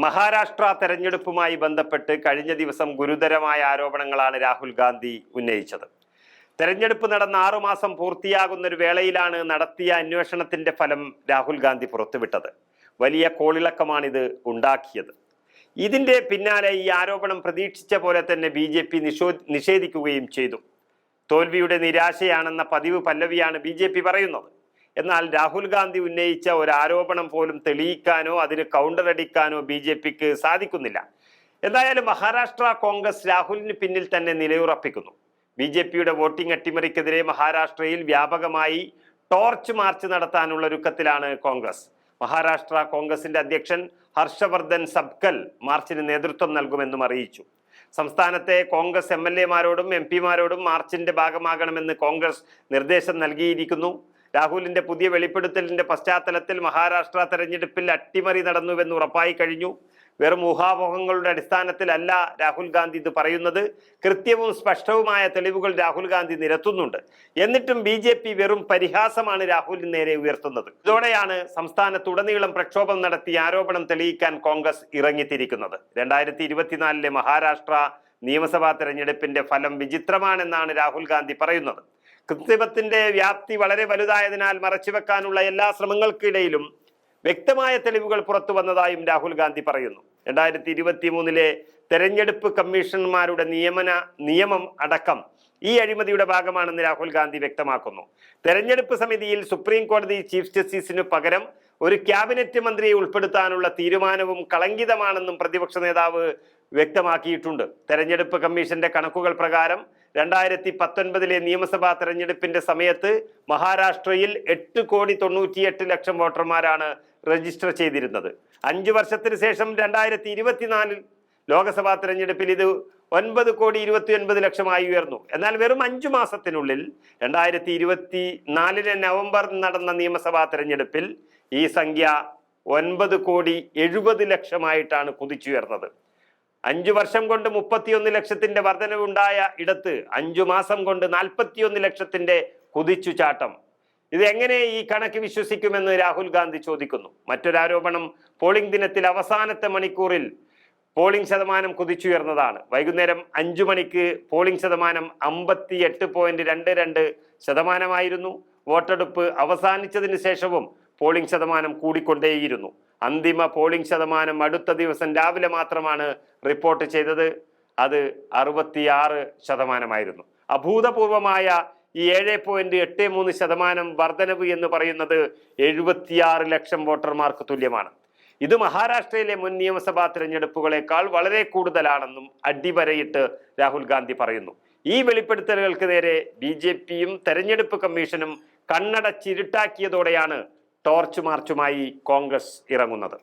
മഹാരാഷ്ട്ര തെരഞ്ഞെടുപ്പുമായി ബന്ധപ്പെട്ട് കഴിഞ്ഞ ദിവസം ഗുരുതരമായ ആരോപണങ്ങളാണ് രാഹുൽ ഗാന്ധി ഉന്നയിച്ചത്. തെരഞ്ഞെടുപ്പ് നടന്ന 6 മാസം പൂർത്തിയാകുന്ന ഒരു വേളയിലാണ് നടത്തിയ അന്വേഷണത്തിന്റെ ഫലം രാഹുൽ ഗാന്ധി പുറത്തുവിട്ടത്. വലിയ കോളിളക്കമാണിത് ഉണ്ടാക്കിയത്. ഇതിന്റെ പിന്നാലെ ഈ ആരോപണം പ്രതീക്ഷിച്ച പോലെ തന്നെ BJP നിഷേധിക്കുകയും ചെയ്തു. തോൽവിയുടെ നിരാശയാണെന്ന പതിവ് പല്ലവിയാണ് BJP പറയുന്നത്. എന്നാൽ രാഹുൽ ഗാന്ധി ഉന്നയിച്ച ഒരു ആരോപണം പോലും തെളിയിക്കാനോ അതിന് കൗണ്ടർ അടിക്കാനോ BJPക്ക് സാധിക്കുന്നില്ല. എന്തായാലും മഹാരാഷ്ട്ര കോൺഗ്രസ് രാഹുലിന് പിന്നിൽ തന്നെ നിലയുറപ്പിക്കുന്നു. BJPയുടെ വോട്ടിംഗ് അട്ടിമറിക്കെതിരെ മഹാരാഷ്ട്രയിൽ വ്യാപകമായി ടോർച്ച് മാർച്ച് നടത്താനുള്ള ഒരുക്കത്തിലാണ് കോൺഗ്രസ്. മഹാരാഷ്ട്ര കോൺഗ്രസിന്റെ അധ്യക്ഷൻ ഹർഷവർദ്ധൻ സബ്കൽ മാർച്ചിന് നേതൃത്വം നൽകുമെന്നും അറിയിച്ചു. സംസ്ഥാനത്തെ കോൺഗ്രസ് MLA-മാരോടും MP-മാരോടും മാർച്ചിന്റെ ഭാഗമാകണമെന്ന് കോൺഗ്രസ് നിർദ്ദേശം നൽകിയിരിക്കുന്നു. രാഹുലിന്റെ പുതിയ വെളിപ്പെടുത്തലിന്റെ പശ്ചാത്തലത്തിൽ മഹാരാഷ്ട്ര തെരഞ്ഞെടുപ്പിൽ അട്ടിമറി നടന്നുവെന്ന് ഉറപ്പായി കഴിഞ്ഞു. വെറും ഊഹാപോഹങ്ങളുടെ അടിസ്ഥാനത്തിലല്ല രാഹുൽ ഗാന്ധി ഇത് പറയുന്നത്. കൃത്യവും സ്പഷ്ടവുമായ തെളിവുകൾ രാഹുൽ ഗാന്ധി നിരത്തുന്നുണ്ട്. എന്നിട്ടും BJP വെറും പരിഹാസമാണ് രാഹുലിന് നേരെ ഉയർത്തുന്നത്. ഇതോടെയാണ് സംസ്ഥാനത്തുടനീളം പ്രക്ഷോഭം നടത്തി ആരോപണം തെളിയിക്കാൻ കോൺഗ്രസ് ഇറങ്ങിത്തിരിക്കുന്നത്. 2024 മഹാരാഷ്ട്ര നിയമസഭാ തെരഞ്ഞെടുപ്പിന്റെ ഫലം വിചിത്രമാണെന്നാണ് രാഹുൽ ഗാന്ധി പറയുന്നത്. കൃത്രിമത്തിന്റെ വ്യാപ്തി വളരെ വലുതായതിനാൽ മറച്ചുവെക്കാനുള്ള എല്ലാ ശ്രമങ്ങൾക്കിടയിലും വ്യക്തമായ തെളിവുകൾ പുറത്തു വന്നതായും രാഹുൽ ഗാന്ധി പറയുന്നു. 2023 തെരഞ്ഞെടുപ്പ് കമ്മീഷണർമാരുടെ നിയമം അടക്കം ഈ അഴിമതിയുടെ ഭാഗമാണെന്ന് രാഹുൽ ഗാന്ധി വ്യക്തമാക്കുന്നു. തെരഞ്ഞെടുപ്പ് സമിതിയിൽ സുപ്രീം കോടതി ചീഫ് ജസ്റ്റിസിനു പകരം ഒരു ക്യാബിനറ്റ് മന്ത്രിയെ ഉൾപ്പെടുത്താനുള്ള തീരുമാനവും കളങ്കിതമാണെന്നും പ്രതിപക്ഷ നേതാവ് വ്യക്തമാക്കിയിട്ടുണ്ട്. തെരഞ്ഞെടുപ്പ് കമ്മീഷന്റെ കണക്കുകൾ പ്രകാരം 2019 നിയമസഭാ തെരഞ്ഞെടുപ്പിന്റെ സമയത്ത് മഹാരാഷ്ട്രയിൽ 8,98,00,000 വോട്ടർമാരാണ് രജിസ്റ്റർ ചെയ്തിരുന്നത്. 5 വർഷത്തിന് ശേഷം 2024 ലോക്സഭാ തെരഞ്ഞെടുപ്പിൽ ഇത് 9,29,00,000 ഉയർന്നു. എന്നാൽ വെറും 5 മാസത്തിനുള്ളിൽ 2024 നവംബർ നടന്ന നിയമസഭാ തെരഞ്ഞെടുപ്പിൽ ഈ സംഖ്യ 9,70,00,000 കുതിച്ചുയർന്നത്. 5 വർഷം കൊണ്ട് 31 ലക്ഷത്തിന്റെ വർധനവുണ്ടായ ഇടത്ത് 5 മാസം കൊണ്ട് 41 ലക്ഷത്തിന്റെ കുതിച്ചുചാട്ടം. ഇത് എങ്ങനെ ഈ കണക്ക് വിശ്വസിക്കുമെന്ന് രാഹുൽ ഗാന്ധി ചോദിക്കുന്നു. മറ്റൊരാരോപണം പോളിംഗ് ദിനത്തിൽ അവസാനത്തെ മണിക്കൂറിൽ പോളിംഗ് ശതമാനം കുതിച്ചുയർന്നതാണ്. വൈകുന്നേരം 5 മണിക്ക് പോളിംഗ് ശതമാനം 58.22% വോട്ടെടുപ്പ് അവസാനിച്ചതിന് ശേഷവും പോളിംഗ് ശതമാനം കൂടിക്കൊണ്ടേയിരുന്നു. അന്തിമ പോളിംഗ് ശതമാനം അടുത്ത ദിവസം രാവിലെ മാത്രമാണ് റിപ്പോർട്ട് ചെയ്തത്. അത് 66%. അഭൂതപൂർവമായ ഈ 7.83% വർധനവ് എന്ന് പറയുന്നത് 76 ലക്ഷം വോട്ടർമാർക്ക് തുല്യമാണ്. ഇത് മഹാരാഷ്ട്രയിലെ മുൻ നിയമസഭാ തിരഞ്ഞെടുപ്പുകളെക്കാൾ വളരെ കൂടുതലാണെന്നും അടിവരയിട്ട് രാഹുൽ ഗാന്ധി പറയുന്നു. ഈ വെളിപ്പെടുത്തലുകൾക്ക് നേരെ BJPയും തെരഞ്ഞെടുപ്പ് കമ്മീഷനും കണ്ണടച്ചിരുട്ടാക്കിയതോടെയാണ് ടോർച്ച് മാർച്ചുമായി കോൺഗ്രസ് ഇറങ്ങുന്നത്.